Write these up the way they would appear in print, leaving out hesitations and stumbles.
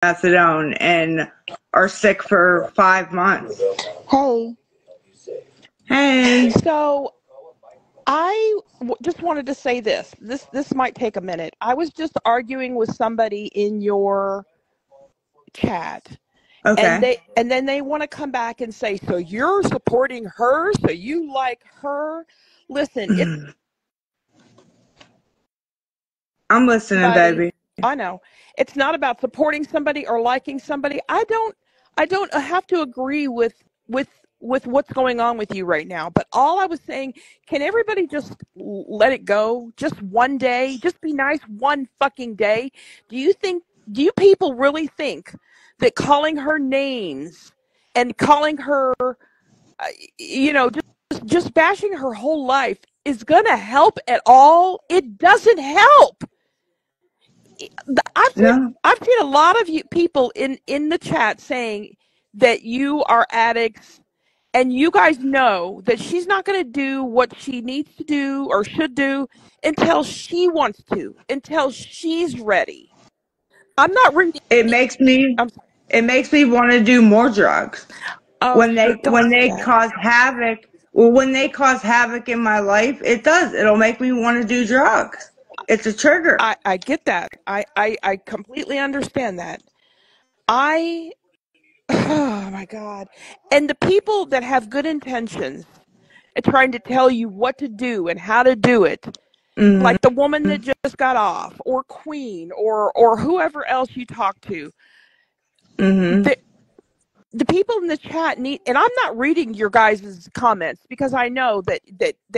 methadone and are sick for 5 months. Hey, Hey. so just wanted to say this. This might take a minute. I was just arguing with somebody in your chat, and Okay. then they want to come back and say, "So you're supporting her? So you like her?" Listen, it's I'm listening, somebody. baby. I know it's not about supporting somebody or liking somebody. I don't have to agree with with what's going on with you right now. But all I was saying, can everybody just let it go? Just one day, just be nice one fucking day. Do you think? Do you people really think that calling her names and calling her, just bashing her whole life is gonna help at all? It doesn't help. I've seen No. I've seen a lot of you people in the chat saying that you are addicts, and you guys know that she's not going to do what she needs to do or should do until she wants to, until she's ready. I'm not reading. It makes me I'm sorry. it makes me want to do more drugs. Oh, When they don't when say they that. cause havoc, well, when they cause havoc in my life, it does. It'll make me want to do drugs. It's a trigger. I get that. I completely understand that. I Oh my God. And the people that have good intentions and trying to tell you what to do and how to do it, Mhm. like the woman that just got off, or Queen, or whoever else you talk to, Mhm. the the people in the chat need, and I'm not reading your guys' comments because I know that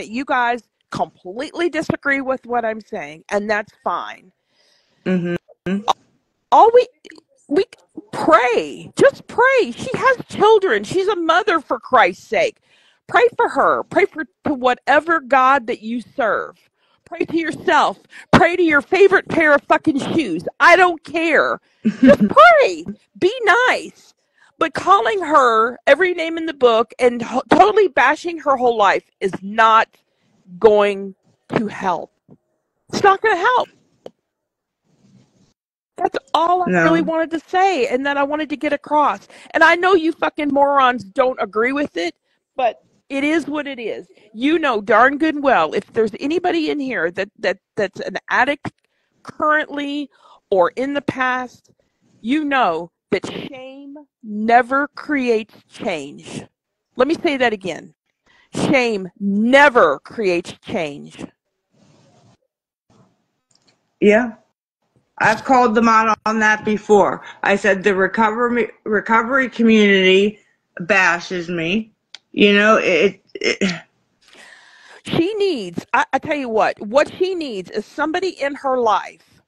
you guys completely disagree with what I'm saying, and that's fine. Mhm. All we pray, just pray. She has children. She's a mother, for Christ's sake. Pray for her. Pray for to whatever God that you serve. Pray to yourself. Pray to your favorite pair of fucking shoes. I don't care. Just pray. Be nice. But calling her every name in the book and totally bashing her whole life is not going to help. It's not going to help. That's all I really No. wanted to say, and that I wanted to get across. And I know you fucking morons don't agree with it, but it is what it is. You know darn good and well, if there's anybody in here that's an addict currently or in the past, you know that shame never creates change. Let me say that again. Shame never creates change. Yeah. I've called them out on that before. I said the recovery community bashes me. You know, She needs, I tell you what she needs is somebody in her life,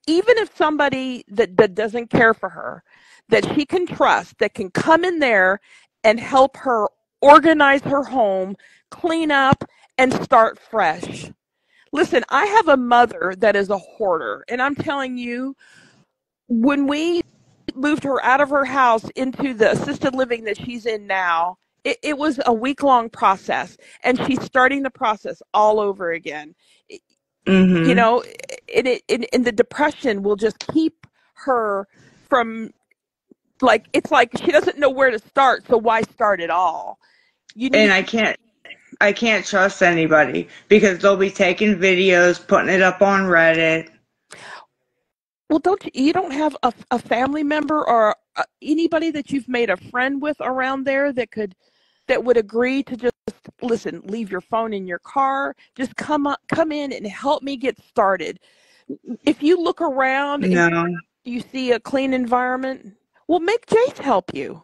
even if somebody that doesn't care for her, that she can trust, that can come in there and help her organize her home, clean up, and start fresh. Listen, I have a mother that is a hoarder, and I'm telling you, when we moved her out of her house into the assisted living that she's in now, it was a week-long process, and she's starting the process all over again. You mhm. know, and the depression will just keep her from, like, it's like she doesn't know where to start, so why start at all? You And need. I can't trust anybody because they'll be taking videos, putting it up on Reddit. Well, you don't have a family member or anybody that you've made a friend with around there that would agree to just listen, leave your phone in your car, just come in and help me get started. If you look around and No. you see a clean environment, well, make Jace help you.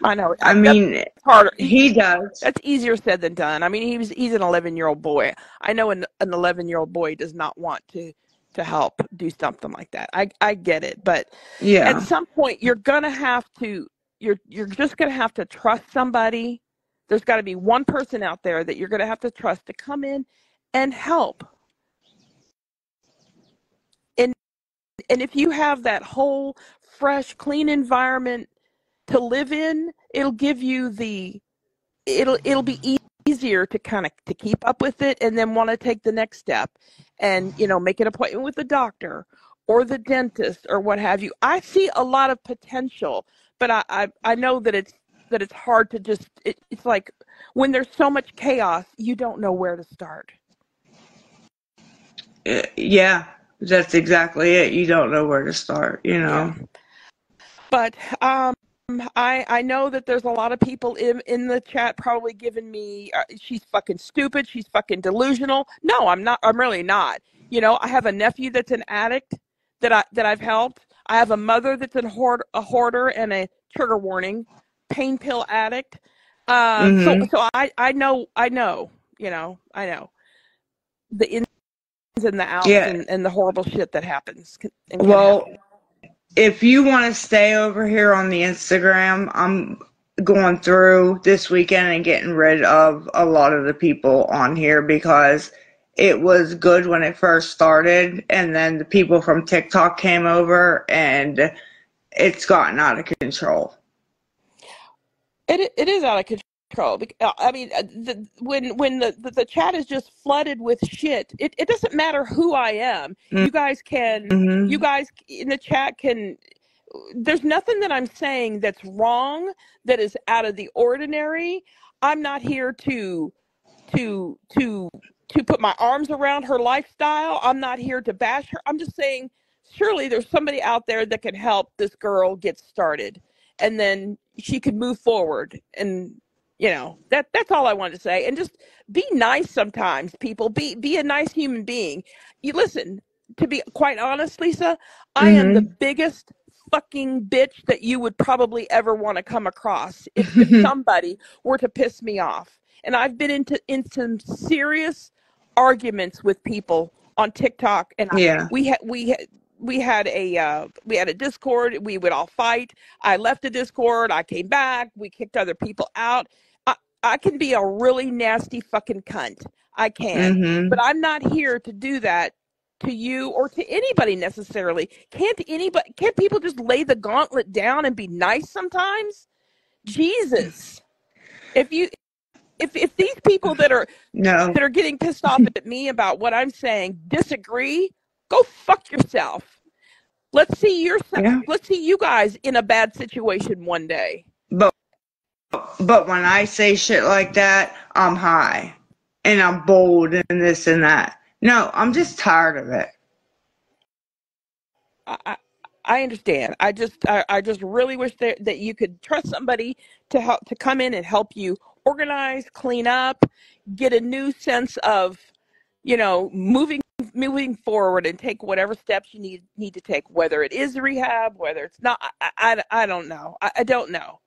I know I that's mean, harder. he does. That's easier said than done. I mean, he's an 11-year-old boy. I know an 11-year-old boy does not want to help do something like that. I get it, but at Yeah. some point you're gonna have to. You're just gonna have to trust somebody. There's got to be one person out there that you're gonna have to trust to come in and help. And and if you have that whole fresh, clean environment to live in, it'll give you the it'll be easier to kind of to keep up with it and then want to take the next step and make an appointment with the doctor or the dentist or what have you. I see a lot of potential, but I know that it's hard to just it's like when there's so much chaos, you don't know where to start. Yeah, that's exactly it. You don't know where to start, you Yeah. know. But I know that there's a lot of people in the chat probably giving me she's fucking stupid, she's fucking delusional. No, I'm not. I'm really not. You know, I have a nephew that's an addict that I've helped. I have a mother that's a hoarder and a trigger warning pain pill addict. Mhm. So I know, you know, I know the ins and the outs Yeah. and the horrible shit that happens and can Well, happen. if you want to stay over here on the Instagram, I'm going through this weekend and getting rid of a lot of the people on here because it was good when it first started, and then the people from TikTok came over and it's gotten out of control. It is out of control. I mean, when the chat is just flooded with shit, it doesn't matter who I am. You Mhm. guys in the chat can. There's nothing that I'm saying that's wrong, that is out of the ordinary. I'm not here to to to put my arms around her lifestyle. I'm not here to bash her. I'm just saying surely there's somebody out there that can help this girl get started, and then she could move forward. And you know, that's all I wanted to say. And just be nice sometimes, people. Be a nice human being. You listen, to be quite honest, Lisa, I am the Mhm. biggest fucking bitch that you would probably ever want to come across if somebody were to piss me off. And I've been in some serious arguments with people on TikTok, and Yeah. we had a Discord. We would all fight. I left the Discord. I came back. We kicked other people out. I, I can be a really nasty fucking cunt. I can, but Mhm. I'm not here to do that to you or to anybody necessarily. Can't people just lay the gauntlet down and be nice sometimes? Jesus. If you if these people No. that are getting pissed off at me about what I'm saying disagree, go fuck yourself. Let's see Yeah. let's see you guys in a bad situation one day. But but when I say shit like that, I'm high and I'm bold and this and that. No, I'm just tired of it. I, I I understand. I just really wish that you could trust somebody to come in and help you organize, clean up, get a new sense of, you know, moving forward and take whatever steps you need to take, whether it is rehab, whether it's not. I don't know. I don't know.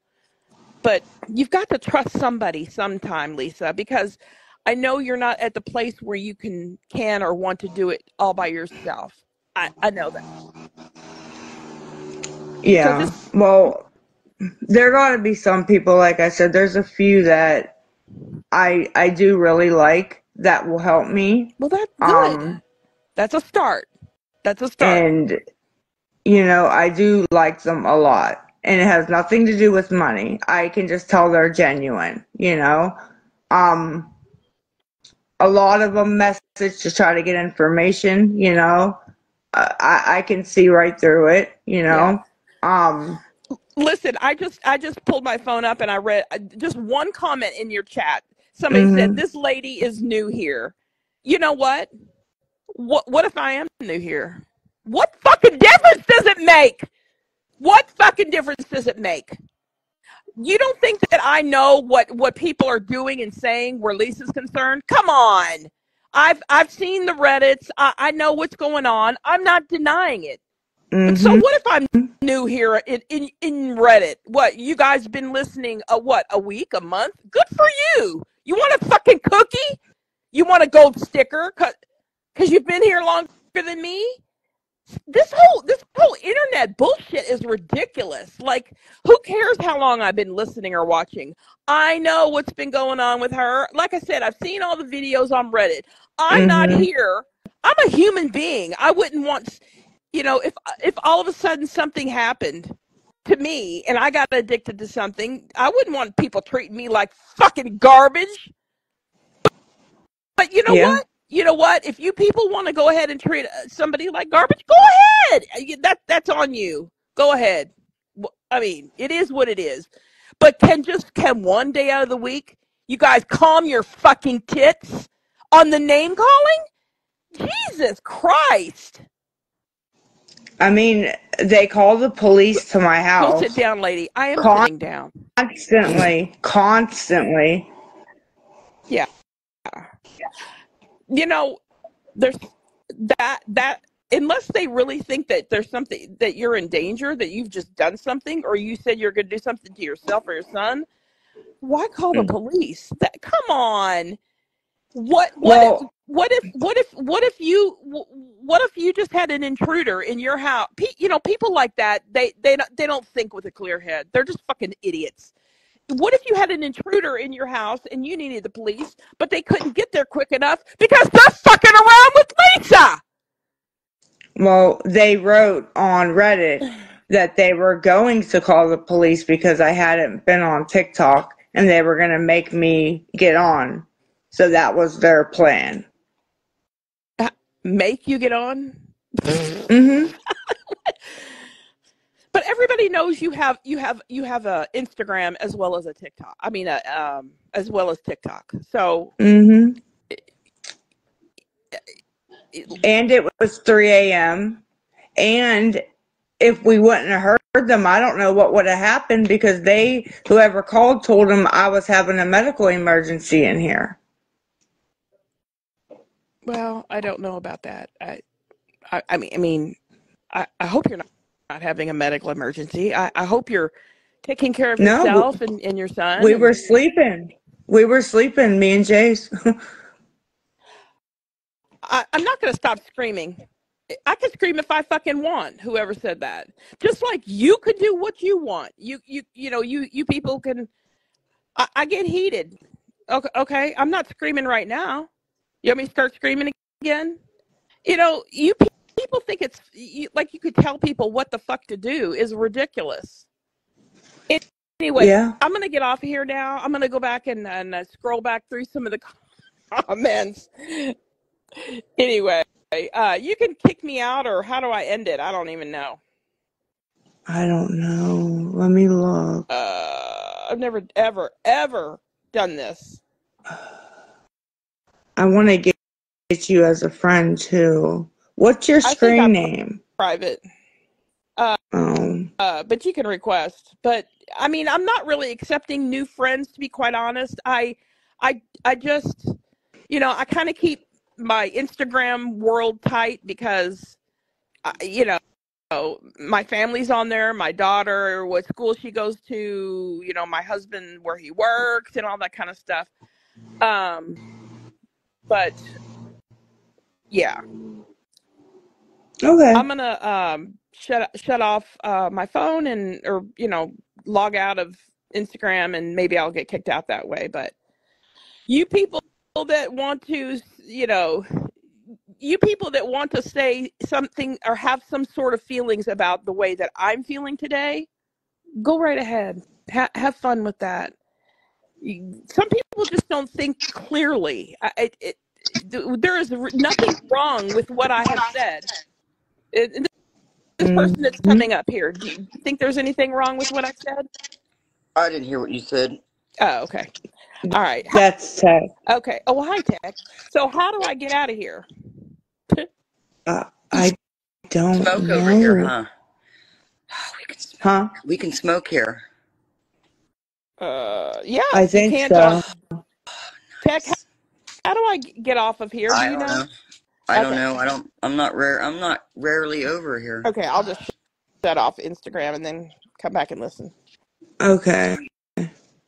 But you've got to trust somebody sometime, Lisa, because I know you're not at the place where you can or want to do it all by yourself. I know that. So Yeah. just Well, there got to be some people, like I said, there's a few that I do really like that will help me. well, that's good. Um, That's a start. That's a start. and you know, I do like them a lot. And it has nothing to do with money. I can just tell they're genuine, you know. Um, a lot of them message to try to get information, you know. I can see right through it, you Yeah. know. Um, Listen, I just pulled my phone up and I read just one comment in your chat. Somebody said mhm, this lady is new here. You know what? What if I am new here? What fucking difference does it make? What fucking difference does it make? You don't think that I know what people are doing and saying where Lisa's concerned? Come on. I've seen the Reddits. I know what's going on. I'm not denying it. But so mhm, what if I'm new here in Reddit? What, you guys been listening a week, a month? Good for you. You want a fucking cookie? You want a gold sticker cuz you've been here longer than me? This whole internet bullshit is ridiculous. Like, who cares how long I've been listening or watching? I know what's been going on with her. Like I said, I've seen all the videos on Reddit. I'm not mhm. here. I'm a human being. I wouldn't want, you know, if all of a sudden something happened to me and I got addicted to something, I wouldn't want people treating me like fucking garbage. But you know Yeah. what? you know what? If you people want to go ahead and treat somebody like garbage, go ahead. That's on you. Go ahead. I mean, it is what it is. But can one day out of the week you guys calm your fucking tits on the name calling? Jesus Christ. I mean, they call the police to my Go sit house down, lady. I am sitting down. constantly. Yeah. You know, there's that unless they really think that there's something that you're in danger, that you've just done something, or you said you're going to do something to yourself or your son, why call the police? Come on. Well, What if you just had an intruder in your house? You know, people like that, they don't think with a clear head. They're just fucking idiots. What if you had an intruder in your house and you needed the police, but they couldn't get there quick enough because they're fucking around with Lisa? well, they wrote on Reddit that they were going to call the police because I hadn't been on TikTok and they were going to make me get on. So that was their plan. Make you get on? Mm-hmm. But everybody knows you have a Instagram as well as a TikTok. I mean, as well as TikTok. So. Mm-hmm. And it was 3 a.m. And if we wouldn't have heard them, I don't know what would have happened because whoever called told them I was having a medical emergency in here. Well, I don't know about that. I mean, I hope you're not having a medical emergency. I hope you're taking care of yourself and your son. We were sleeping. We were sleeping, me and Jace. I'm not going to stop screaming. I can scream if I fucking want. Whoever said that, just like you can do what you want. You know you people can. I get heated. Okay, I'm not screaming right now. You want me to start screaming again? You know, people think it's like you could tell people what the fuck to do is ridiculous. Anyway, Yeah. I'm going to get off of here now. I'm going to go back and scroll back through some of the comments. Anyway, you can kick me out, or how do I end it? I don't even know. I don't know. Let me look. I've never, ever done this. I want to get you as a friend, too. What's your screen name? Private. Oh. But you can request. But, I mean, I'm not really accepting new friends, to be quite honest. I just, you know, I kind of keep my Instagram world tight because, you know, my family's on there, my daughter, what school she goes to, you know, my husband, where he works and all that kind of stuff. But yeah. Okay. I'm gonna shut off my phone or you know, log out of Instagram, and maybe I'll get kicked out that way. But you people that want to, you know, you people that want to say something or have some sort of feelings about the way that I'm feeling today, go right ahead. Have fun with that. Some people just don't think clearly. There is nothing wrong with what I have said. This person that's coming up here, do you think there's anything wrong with what I said? I didn't hear what you said. Oh, okay. All right. That's Tech. Okay. Oh, hi, Tech. So how do I get out of here? I don't Smoke know. over here, huh? We can smoke. Huh? We can smoke here. Yeah. I think so. Tech, how do I get off of here? Do you know? I don't know. I'm not rarely over here. Okay, I'll just shut off Instagram and then come back and listen. Okay.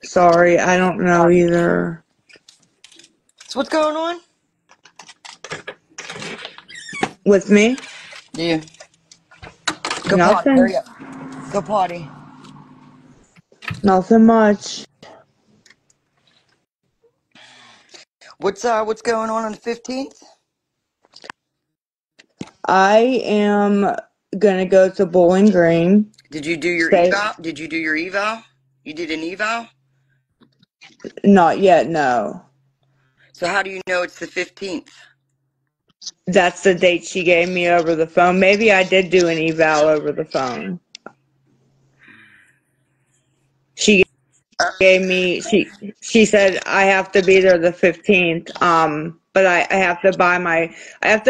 Sorry, I don't know either. So what's going on? With me? Yeah. Go Nothing. potty. Hurry up. Go potty. Nothing much. What's going on the 15th? I am gonna go to Bowling Green. Did you do your eval? Did you do your eval? You did an eval? Not yet, no. So how do you know it's the 15th? That's the date she gave me over the phone. Maybe I did do an eval over the phone. She gave me she said I have to be there the 15th. But I have to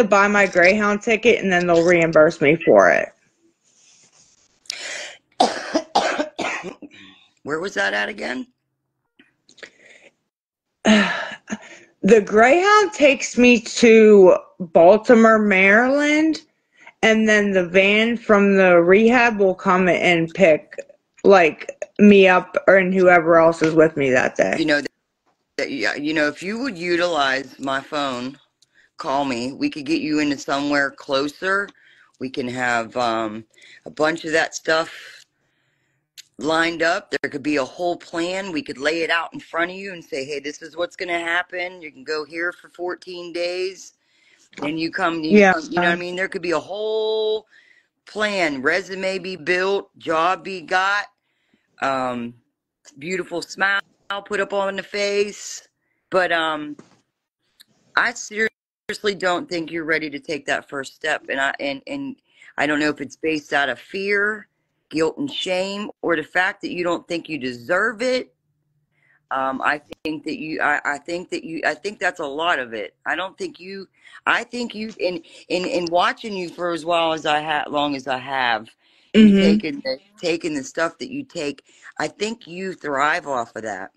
buy my Greyhound ticket, and then they'll reimburse me for it. Where was that at again? The Greyhound takes me to Baltimore, Maryland, and then the van from the rehab will come and pick me up and whoever else is with me that day. If you would utilize my phone, call me. We could get you into somewhere closer. We can have a bunch of that stuff lined up. There could be a whole plan. We could lay it out in front of you and say, hey, this is what's going to happen. You can go here for 14 days. Then you come, you know what I mean? There could be a whole plan. Resume be built, job be got, beautiful smile put up on the face. But I seriously don't think you're ready to take that first step. And I don't know if it's based out of fear, guilt and shame, or the fact that you don't think you deserve it. I think that's a lot of it. I think you in watching you for as long as I have, you taking the stuff that you take. I think you thrive off of that.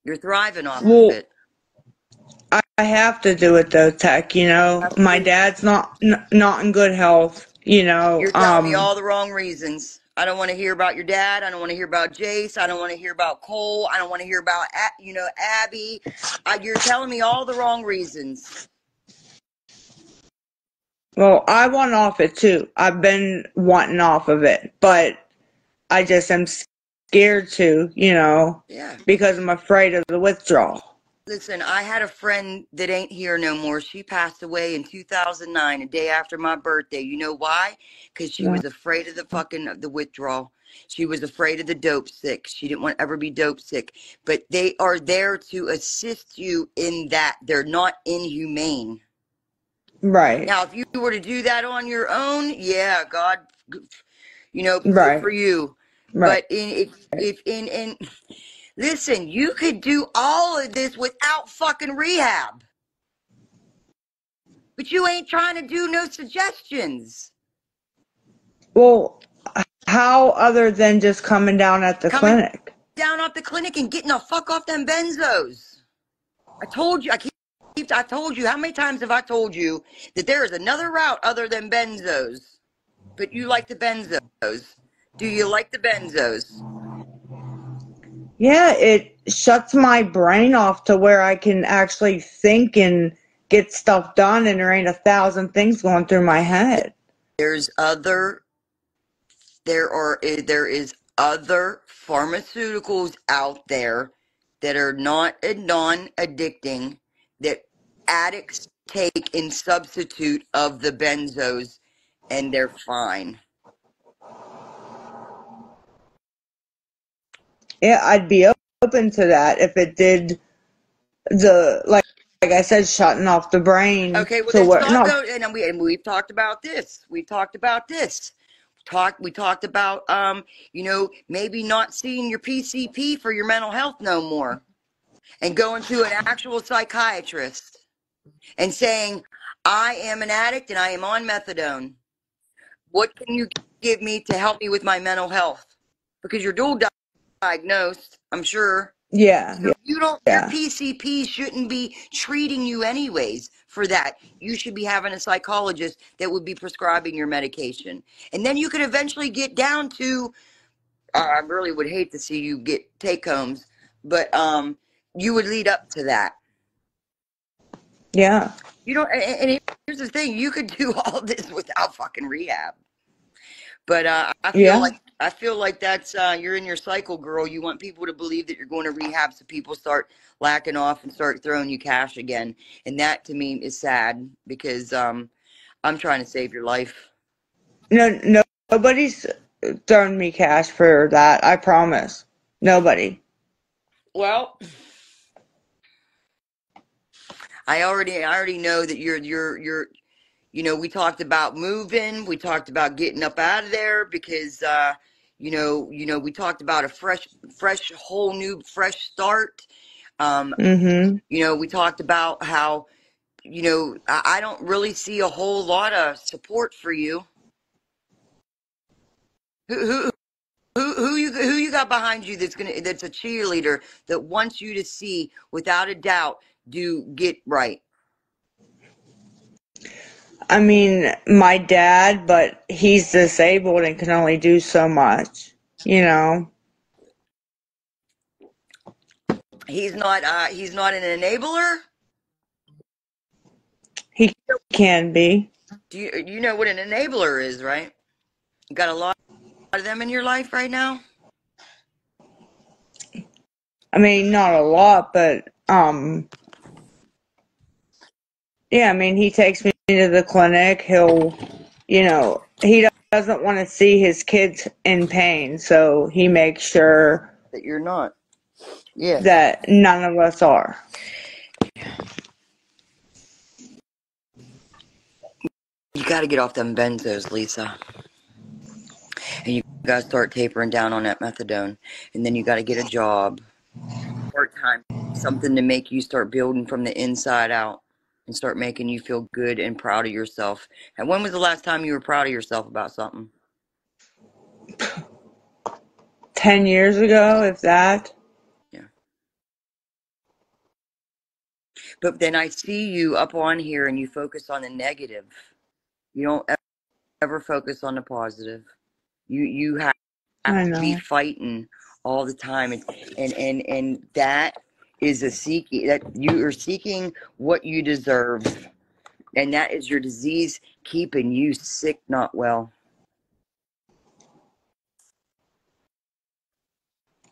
You're thriving off of it. I have to do it though, Tech. My dad's not in good health. You're telling me all the wrong reasons. I don't want to hear about your dad. I don't want to hear about Jace. I don't want to hear about Cole. I don't want to hear about, Abby. You're telling me all the wrong reasons. Well, I want off it too. I've been wanting off of it, but I just am scared to, because I'm afraid of the withdrawal. Listen, I had a friend that ain't here no more. She passed away in 2009, a day after my birthday. You know why? Because she was afraid of the withdrawal. She was afraid of the dope sick. She didn't want to ever be dope sick. But they are there to assist you in that. They're not inhumane. Right. Now, if you were to do that on your own, yeah, God, good for you. Right. But listen, you could do all of this without fucking rehab. But you ain't trying to do no suggestions. Well, how other than just coming down at the clinic? Down off the clinic and getting the fuck off them benzos. I told you, I told you, how many times have I told you that there is another route other than benzos? But you like the benzos. Do you like the benzos? Yeah, it shuts my brain off to where I can actually think and get stuff done, and there ain't 1,000 things going through my head. There is other pharmaceuticals out there that are not non-addicting that addicts take in substitute of the benzos, and they're fine. Yeah, I'd be open to that if it did like I said, shutting off the brain. Okay, well, let's not go. And we've talked about this. We talked about, maybe not seeing your PCP for your mental health no more, and going to an actual psychiatrist and saying, I am an addict and I am on methadone. What can you give me to help me with my mental health? Because you're dual diagnosed, I'm sure. Yeah. So your PCP shouldn't be treating you anyways for that. You should be having a psychologist that would be prescribing your medication. And then you could eventually get down to, I really would hate to see you get take-homes, but you would lead up to that. Yeah. And here's the thing, you could do all this without fucking rehab. But I feel like that's you're in your cycle, girl. You want people to believe that you're going to rehab so people start lacking off and start throwing you cash again. And that to me is sad because I'm trying to save your life. No, nobody's throwing me cash for that. I promise. Nobody. Well, I already know that you're we talked about moving, we talked about getting up out of there because we talked about a fresh whole new fresh start. Mm-hmm. We talked about how I don't really see a whole lot of support for you. Who who you got behind you that's a cheerleader that wants you to see without a doubt do get right? I mean, my dad, but he's disabled and can only do so much, you know. He's not an enabler. He can be. Do you know what an enabler is, right? You got a lot of them in your life right now. I mean, not a lot, but yeah, I mean, he takes me to the clinic. He doesn't want to see his kids in pain, so he makes sure That you're not. Yes. that none of us are. You got to get off them benzos, Lisa. And you got to start tapering down on that methadone. And then you got to get a job, part-time, something to make you start building from the inside out and start making you feel good and proud of yourself. And when was the last time you were proud of yourself about something? 10 years ago, if that. Yeah. But then I see you up on here and you focus on the negative. You don't ever focus on the positive. You have I to be know. fighting all the time, and that is a seeking, that you are seeking what you deserve, and that is your disease keeping you sick, not well.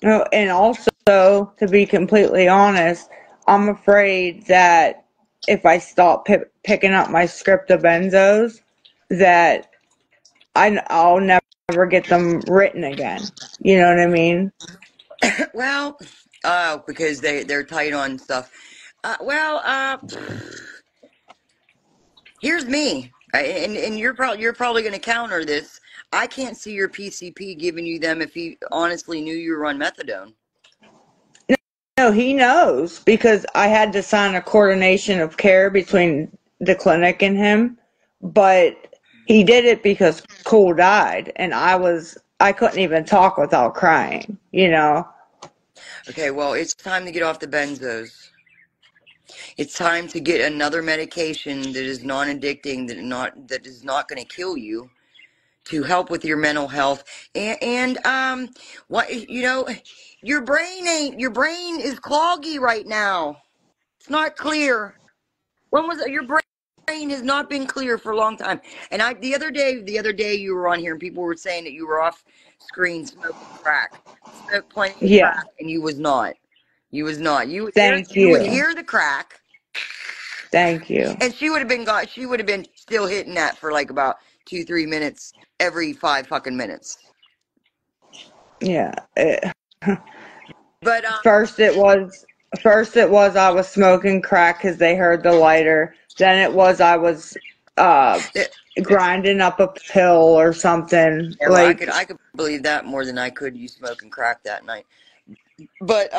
No, and also, to be completely honest, I'm afraid that if I stop picking up my script of benzos, that I'll never get them written again. You know what I mean? Well, because they're tight on stuff. Here's me, and you're probably going to counter this. I can't see your PCP giving you them if he honestly knew you were on methadone. No, he knows because I had to sign a coordination of care between the clinic and him, but he did it because Cole died, and I couldn't even talk without crying, you know? Okay, well, it's time to get off the benzos. It's time to get another medication that is non-addicting, that is not going to kill you, to help with your mental health. And what your brain is cloggy right now. It's not clear. When was it? Your brain has not been clear for a long time. And the other day you were on here and people were saying that you were off screen smoking crack. Smoked plenty of Yeah. crack, and you was not. You was not. Thank You would you. hear the crack. Thank you. And she would have been gone. She would have been still hitting that for like about 2-3 minutes every 5 fucking minutes. Yeah. But First it was I was smoking crack because they heard the lighter. Then it was I was grinding up a pill or something. yeah, well, Like, I could believe that more than I could you smoking crack that night. But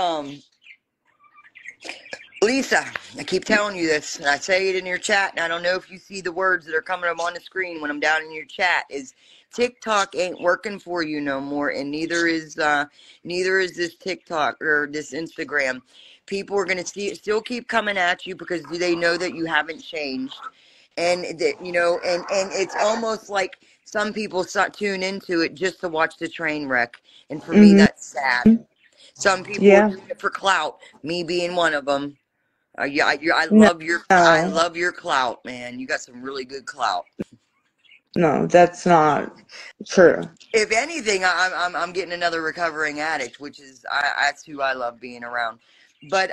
Lisa, I keep telling you this, and I say it in your chat, and I don't know if you see the words that are coming up on the screen when I'm down in your chat, is TikTok ain't working for you no more, and neither is this TikTok or this Instagram. People are going to still keep coming at you because they know that you haven't changed. And that, and it's almost like some people tune into it just to watch the train wreck. And for me, mm-hmm. that's sad. Some people are Yeah. doing it for clout, me being one of them. Yeah, No, I love your clout, man. You got some really good clout. no, that's not true. If anything, I'm getting another recovering addict, which is that's who I love being around. But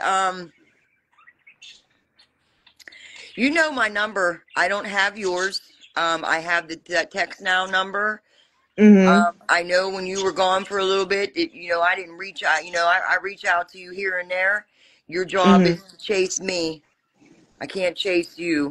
you know my number. I don't have yours. I have that text now number. Mm-hmm. I know when you were gone for a little bit, I didn't reach out. I reach out to you here and there. Your job Mm-hmm. is to chase me. I can't chase you.